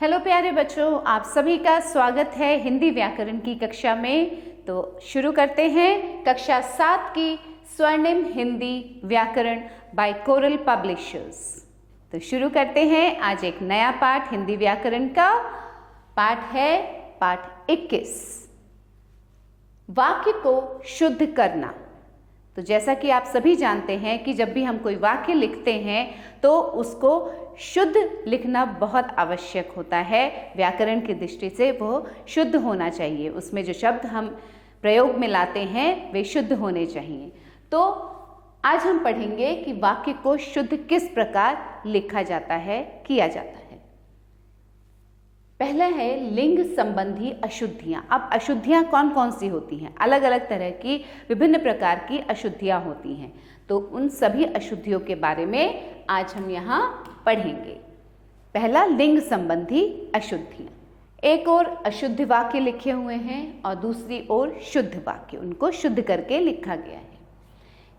Hello प्यारे बच्चों, आप सभी का स्वागत है हिंदी व्याकरण की कक्षा में। तो शुरू करते हैं कक्षा 7 की स्वर्णिम हिंदी व्याकरण बाय कोरल पब्लिशर्स। तो शुरू करते हैं आज एक नया पाठ हिंदी व्याकरण का। पाठ है पाठ 21, वाक्य को शुद्ध करना। तो जैसा कि आप सभी जानते हैं कि जब भी हम कोई वाक्य लिखते हैं तो उसको शुद्ध लिखना बहुत आवश्यक होता है। व्याकरण की दृष्टि से वो शुद्ध होना चाहिए, उसमें जो शब्द हम प्रयोग में लाते हैं वे शुद्ध होने चाहिए। तो आज हम पढ़ेंगे कि वाक्य को शुद्ध किस प्रकार लिखा जाता है, किया जाता है। पहला है लिंग संबंधी अशुद्धियां। अब अशुद्धियां कौन कौन सी होती हैं? अलग अलग तरह की विभिन्न प्रकार की अशुद्धियां होती हैं। तो उन सभी अशुद्धियों के बारे में आज हम यहाँ पढ़ेंगे। पहला लिंग संबंधी अशुद्धियां। एक ओर अशुद्ध वाक्य लिखे हुए हैं और दूसरी ओर शुद्ध वाक्य, उनको शुद्ध करके लिखा गया है।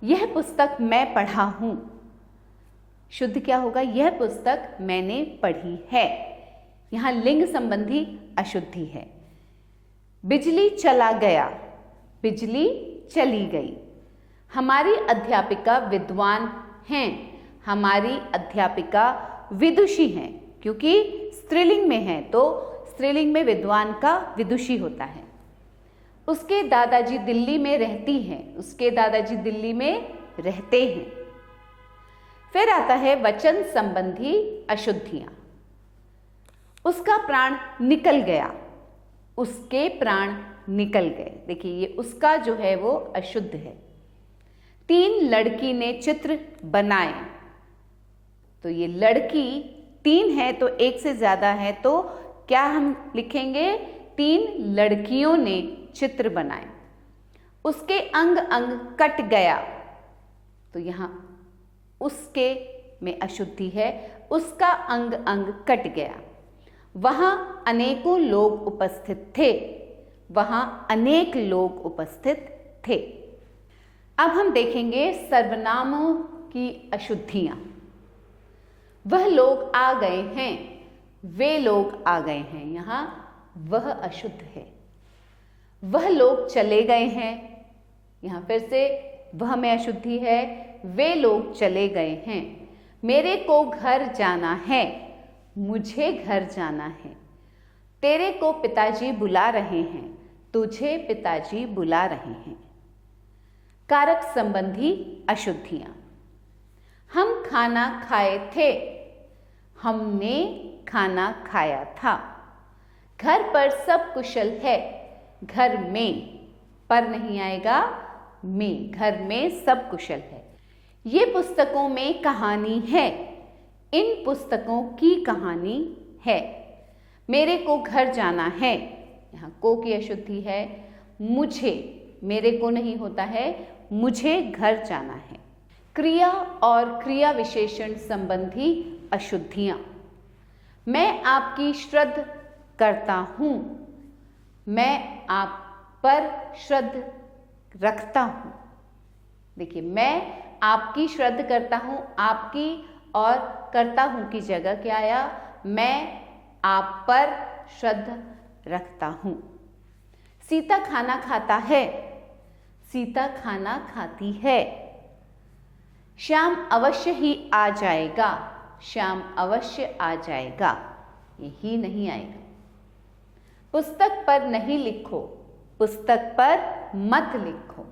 यह पुस्तक मैं पढ़ा हूं। शुद्ध क्या होगा? यह पुस्तक मैंने पढ़ी है। यहां लिंग संबंधी अशुद्धि है। बिजली चला गया, बिजली चली गई। हमारी अध्यापिका विद्वान हैं, हमारी अध्यापिका विदुषी हैं। क्योंकि स्त्रीलिंग में है तो स्त्रीलिंग में विद्वान का विदुषी होता है। उसके दादाजी दिल्ली में रहती हैं, उसके दादाजी दिल्ली में रहते हैं। फिर आता है वचन संबंधी अशुद्धियां। उसका प्राण निकल गया, उसके प्राण निकल गए। देखिए ये उसका जो है वो अशुद्ध है। 3 लड़की ने चित्र बनाए। तो ये लड़की 3 है तो एक से ज्यादा है, तो क्या हम लिखेंगे? 3 लड़कियों ने चित्र बनाए। उसके अंग अंग कट गया। तो यहां उसके में अशुद्धि है, उसका अंग अंग कट गया। वहां अनेकों लोग उपस्थित थे, वहां अनेक लोग उपस्थित थे। अब हम देखेंगे सर्वनामों की अशुद्धियां। वह लोग आ गए हैं, वे लोग आ गए हैं। यहां वह अशुद्ध है। वह लोग चले गए हैं, यहां फिर से वह में अशुद्धि है। वे लोग चले गए हैं। मेरे को घर जाना है, मुझे घर जाना है। तेरे को पिताजी बुला रहे हैं, तुझे पिताजी बुला रहे हैं। कारक संबंधी अशुद्धियां। हम खाना खाए थे, हमने खाना खाया था। घर पर सब कुशल है, घर में पर नहीं आएगा, में, घर में सब कुशल है। ये पुस्तकों में कहानी है, इन पुस्तकों की कहानी है। मेरे को घर जाना है, यहाँ को की अशुद्धि है। मुझे, मेरे को नहीं होता है, मुझे घर जाना है। क्रिया और क्रिया विशेषण संबंधी अशुद्धियां। मैं आपकी श्रद्धा करता हूं, मैं आप पर श्रद्धा रखता हूं। देखिए मैं आपकी श्रद्धा करता हूं, आपकी और करता हूं की जगह क्या आया? मैं आप पर श्रद्धा रखता हूं। सीता खाना खाता है, सीता खाना खाती है। श्याम अवश्य ही आ जाएगा, श्याम अवश्य आ जाएगा। यही नहीं आएगा। पुस्तक पर नहीं लिखो, पुस्तक पर मत लिखो।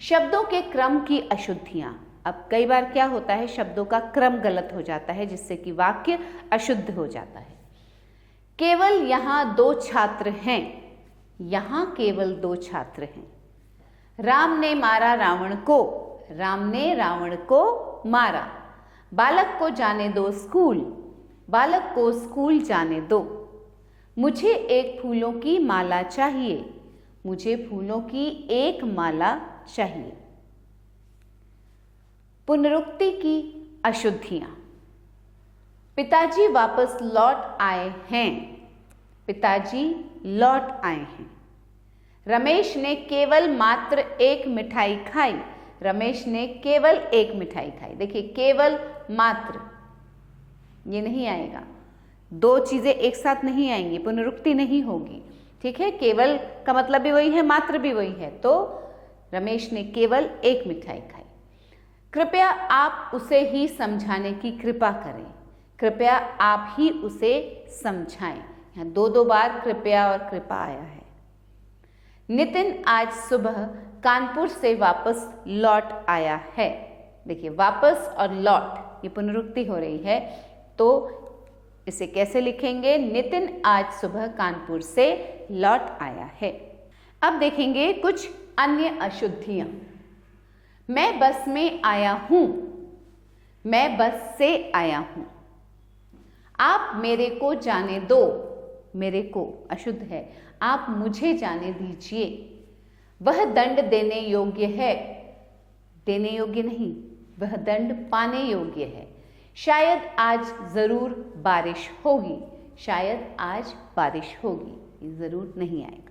शब्दों के क्रम की अशुद्धियां। अब कई बार क्या होता है, शब्दों का क्रम गलत हो जाता है जिससे कि वाक्य अशुद्ध हो जाता है। केवल यहां 2 छात्र हैं, यहां केवल 2 छात्र हैं। राम ने मारा रावण को, राम ने रावण को मारा। बालक को जाने दो स्कूल, बालक को स्कूल जाने दो। मुझे एक फूलों की माला चाहिए, मुझे फूलों की एक माला चाहिए। पुनरुक्ति की अशुद्धियां। पिताजी वापस लौट आए हैं, पिताजी लौट आए हैं। रमेश ने केवल मात्र एक मिठाई खाई, रमेश ने केवल एक मिठाई खाई। देखिए केवल मात्र ये नहीं आएगा। दो चीजें एक साथ नहीं आएंगी, पुनरुक्ति नहीं होगी। ठीक है, केवल का मतलब भी वही है, मात्र भी वही है। तो रमेश ने केवल एक मिठाई खाई। कृपया आप उसे ही समझाने की कृपा करें। कृपया आप ही उसे समझाएं। यहाँ दो दो बार कृपया और कृपा आया है। नितिन आज सुबह कानपुर से वापस लौट आया है। देखिए, वापस और लौट ये पुनरुक्ति हो रही है, तो इसे कैसे लिखेंगे? नितिन आज सुबह कानपुर से लौट आया है। अब देखेंगे कुछ अन्य अशुद्धियां। मैं बस में आया हूं, मैं बस से आया हूं। आप मेरे को जाने दो, मेरे को अशुद्ध है, आप मुझे जाने दीजिए। वह दंड देने योग्य है, देने योग्य नहीं, वह दंड पाने योग्य है। शायद आज जरूर बारिश होगी, शायद आज बारिश होगी, ये जरूर नहीं आएगा।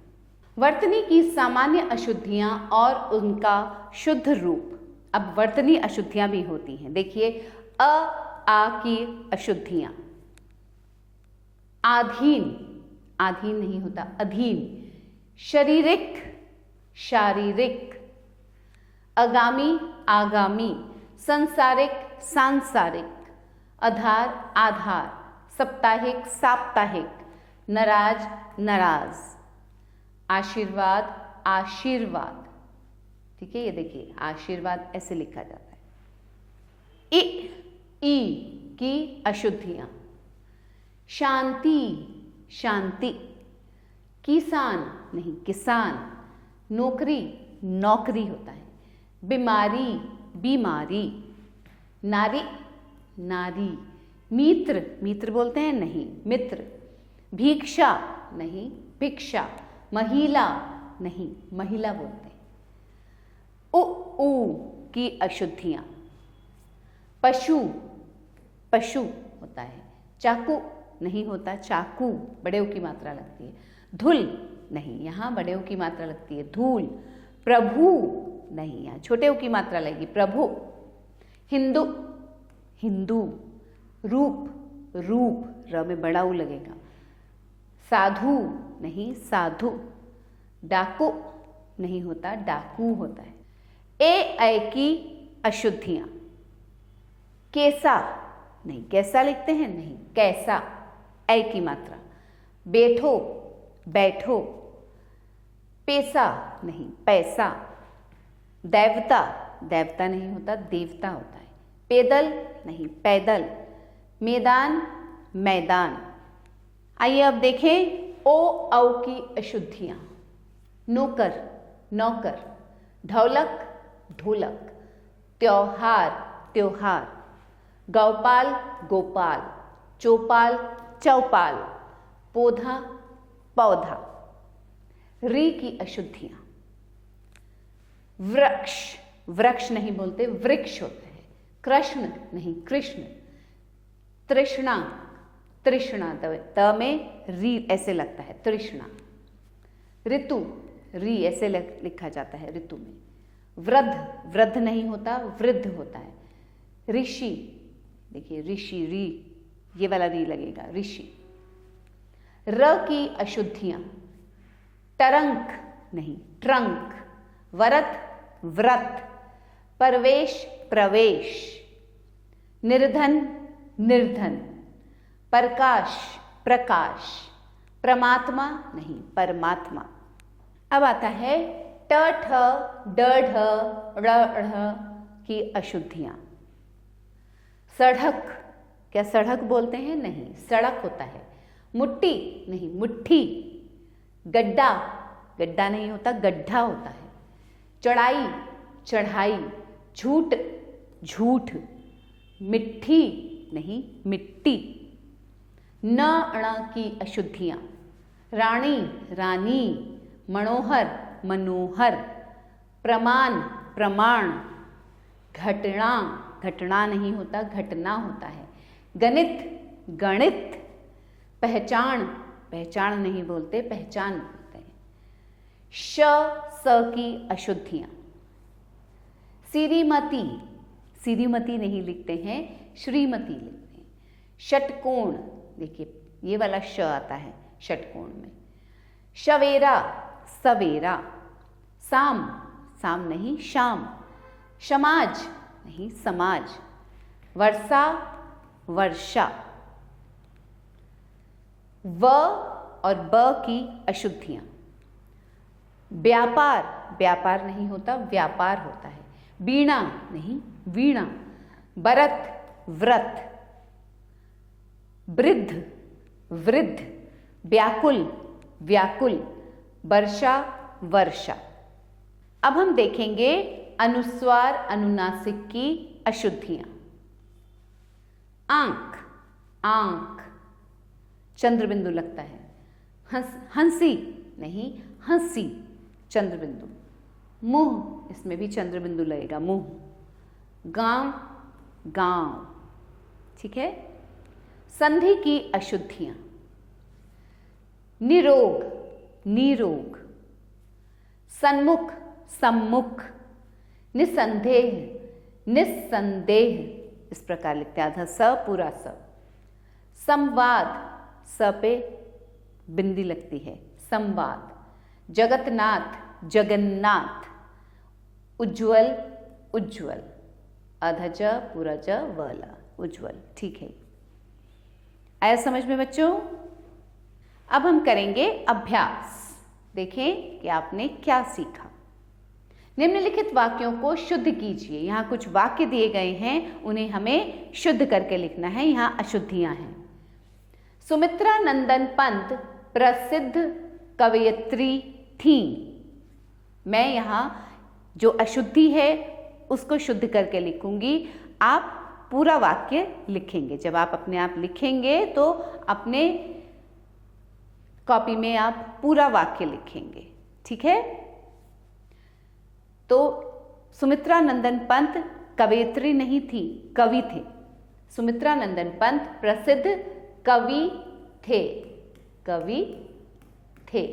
वर्तनी की सामान्य अशुद्धियां और उनका शुद्ध रूप। अब वर्तनी अशुद्धियां भी होती हैं। देखिए, अ आ की अशुद्धियां। आधीन, आधीन नहीं होता, अधीन। शारीरिक, शारीरिक। आगामी, आगामी। संसारिक, सांसारिक। आधार, आधार। साप्ताहिक, साप्ताहिक। नाराज, नाराज। आशीर्वाद, आशीर्वाद। ठीक है, ये देखिए, आशीर्वाद ऐसे लिखा जाता है। ई की अशुद्धियां। शांति, शांति। किसान नहीं, किसान। नौकरी, नौकरी होता है। बीमारी, बीमारी। नारी, नारी। मित्र, मित्र बोलते हैं नहीं, मित्र। भिक्षा नहीं, भिक्षा। महिला नहीं, महिला बोलते हैं। उ की अशुद्धियां। पशु, पशु होता है। चाकू नहीं होता, चाकू, बड़े ऊ की मात्रा लगती है। धूल नहीं, यहां बड़े ऊ की मात्रा लगती है, धूल। प्रभु नहीं, यहां छोटे ऊ की मात्रा लगेगी, प्रभु। हिंदू, हिंदू। रूप, रूप, र में बड़ा ऊ लगेगा। साधु नहीं, साधु। डाकू नहीं होता, डाकू होता है। ऐ की अशुद्धियां। कैसा नहीं, कैसा लिखते हैं नहीं, कैसा, ऐ की मात्रा। बैठो, बैठो। पैसा नहीं, पैसा। देवता, देवता नहीं होता, देवता होता है। पैदल नहीं, पैदल। मैदान, मैदान। आइए अब देखें ओ औ की अशुद्धियां। नौकर, नौकर। ढोलक, ढोलक। त्योहार, त्योहार। गौपाल, गोपाल। चौपाल, चौपाल। पौधा, पौधा। री की अशुद्धियां। वृक्ष, वृक्ष नहीं बोलते, वृक्ष होते हैं। कृष्ण नहीं, कृष्ण। तृष्णा, तृष्णा, त में री ऐसे लगता है, तृष्णा। ऋतु, री ऐसे लिखा जाता है, ऋतु में। वृद्ध, वृद्ध नहीं होता, वृद्ध होता है। ऋषि, देखिए ऋषि, री ये वाला री लगेगा, ऋषि। र की अशुद्धियां। टरंक नहीं, ट्रंक। वरत, व्रत। प्रवेश, प्रवेश। निर्धन, निर्धन। प्रकाश, प्रकाश। परमात्मा नहीं, परमात्मा। अब आता है ट, ठ, ड, ढ, ड़, ढ़ की अशुद्धियां। सड़क, क्या सड़क बोलते हैं? नहीं, सड़क होता है। मुट्ठी नहीं, मुट्ठी। गड्ढा, गड्ढा नहीं होता, गड्ढा होता है। चढ़ाई, चढ़ाई। झूठ, झूठ। मिट्टी नहीं, मिट्टी। न अण की अशुद्धियां। रानी, रानी। मनोहर, मनोहर। प्रमाण, प्रमाण। घटना, घटना नहीं होता, घटना होता है। गणित, गणित। पहचान, पहचान नहीं बोलते, पहचान बोलते हैं। श, स की अशुद्धियां। श्रीमती, श्रीमती नहीं लिखते हैं, श्रीमती लिखते हैं। षटकोण, देखिए ये वाला श आता है षटकोण में। शवेरा, सवेरा। साम, साम नहीं शाम। समाज नहीं समाज। वर्षा, वर्षा। व और ब की अशुद्धियां। व्यापार, व्यापार नहीं होता, व्यापार होता है। वीणा नहीं वीणा। बरत, व्रत। वृद्ध, वृद्ध। व्याकुल, व्याकुल। वर्षा, वर्षा। अब हम देखेंगे अनुस्वार अनुनासिक की अशुद्धियां। आंख, आंख, चंद्रबिंदु लगता है। हंसी नहीं हंसी, चंद्रबिंदु। मुंह, इसमें भी चंद्रबिंदु लगेगा, मुंह। गांव, गांव। ठीक है। संधि की अशुद्धियां। निरोग, निरोग। सन्मुख, सम्मुख। निसंदेह, निस्संदेह, इस प्रकार लिखते हैं, आधा स पूरा स। संवाद, स पे बिंदी लगती है, संवाद। जगतनाथ, जगन्नाथ। उज्ज्वल, उज्ज्वल, आधा ज पूरा ज वाला, उज्ज्वल। ठीक है, आया समझ में बच्चों? अब हम करेंगे अभ्यास। देखें कि आपने क्या सीखा। निम्नलिखित वाक्यों को शुद्ध कीजिए। यहाँ कुछ वाक्य दिए गए हैं, उन्हें हमें शुद्ध करके लिखना है। यहाँ अशुद्धियां हैं। सुमित्रा नंदन पंत प्रसिद्ध कवयित्री थीं। मैं यहाँ जो अशुद्धि है उसको शुद्ध करके लिखूंगी। आप पूरा वाक्य लिखेंगे। जब आप अपने आप लिखेंगे तो अपने कॉपी में आप पूरा वाक्य लिखेंगे। ठीक है। तो सुमित्रा नंदन पंत कवयित्री नहीं थी, कवि थे। सुमित्रा नंदन पंत प्रसिद्ध कवि थे, कवि थे।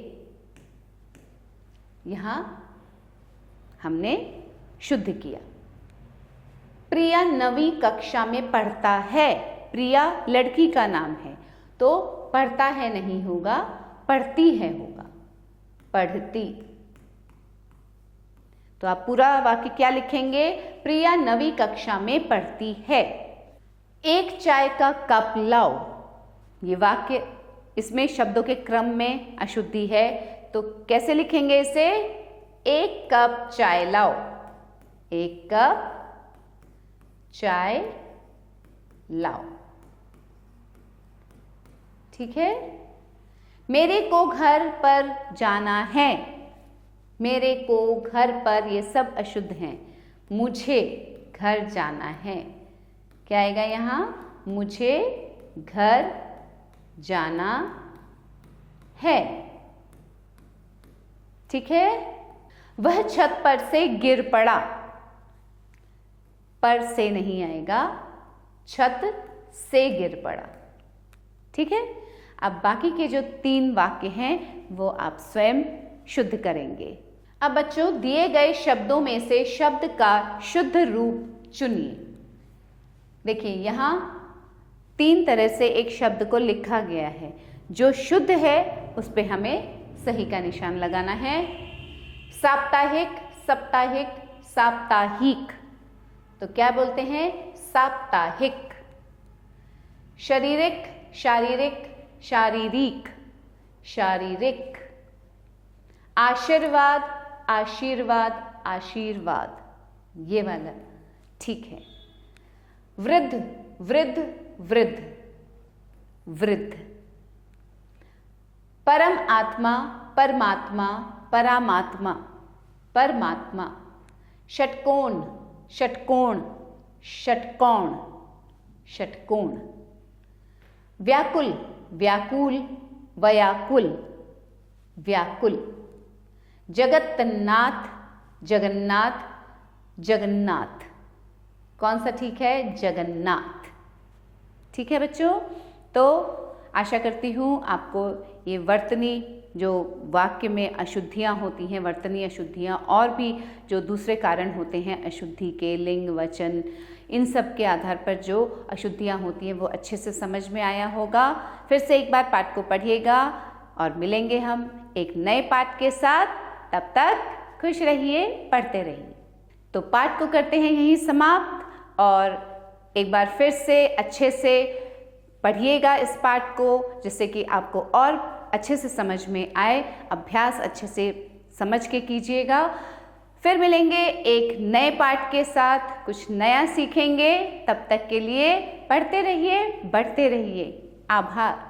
यहां हमने शुद्ध किया। प्रिया 9वीं कक्षा में पढ़ता है। प्रिया लड़की का नाम है, तो पढ़ता है नहीं होगा, पढ़ती है होगा, पढ़ती। तो आप पूरा वाक्य क्या लिखेंगे? प्रिया 9वीं कक्षा में पढ़ती है। एक चाय का कप लाओ। ये वाक्य, इसमें शब्दों के क्रम में अशुद्धि है, तो कैसे लिखेंगे इसे? एक कप चाय लाओ। एक कप चाय लाओ। ठीक है। मेरे को घर पर जाना है। मेरे को घर पर, ये सब अशुद्ध हैं। मुझे घर जाना है। क्या आएगा यहाँ? मुझे घर जाना है। ठीक है। वह छत पर से गिर पड़ा। पर से नहीं आएगा, छत से गिर पड़ा। ठीक है। अब बाकी के जो 3 वाक्य हैं वो आप स्वयं शुद्ध करेंगे। अब बच्चों, दिए गए शब्दों में से शब्द का शुद्ध रूप चुनिए। देखिए, यहाँ 3 तरह से एक शब्द को लिखा गया है। जो शुद्ध है उस पे हमें सही का निशान लगाना है। साप्ताहिक, साप्ताहिक, साप्ताहिक, तो क्या बोलते हैं? साप्ताहिक। शारीरिक, शारीरिक, शारीरिक, शारीरिक। आशीर्वाद, आशीर्वाद, आशीर्वाद, ये वाला ठीक है। वृद्ध, वृद्ध, वृद्ध, वृद्ध। परम आत्मा, परमात्मा, परामात्मा, परमात्मा। षटकोण, षटकोण, षटकोण, षटकोण। व्याकुल, व्याकुल, व्याकुल, व्याकुल। जगन्नाथ, जगन्नाथ, जगन्नाथ। कौन सा ठीक है? जगन्नाथ। ठीक है बच्चों। तो आशा करती हूँ आपको ये वर्तनी जो वाक्य में अशुद्धियाँ होती हैं, वर्तनीय अशुद्धियाँ, और भी जो दूसरे कारण होते हैं अशुद्धि के, लिंग, वचन, इन सब के आधार पर जो अशुद्धियाँ होती हैं वो अच्छे से समझ में आया होगा। फिर से एक बार पाठ को पढ़िएगा और मिलेंगे हम एक नए पाठ के साथ। तब तक खुश रहिए, पढ़ते रहिए। तो पाठ को करते हैं यहीं समाप्त, और एक बार फिर से अच्छे से पढ़िएगा इस पाठ को, जिससे कि आपको और अच्छे से समझ में आए। अभ्यास अच्छे से समझ के कीजिएगा। फिर मिलेंगे एक नए पाठ के साथ, कुछ नया सीखेंगे। तब तक के लिए पढ़ते रहिए, बढ़ते रहिए। आभार।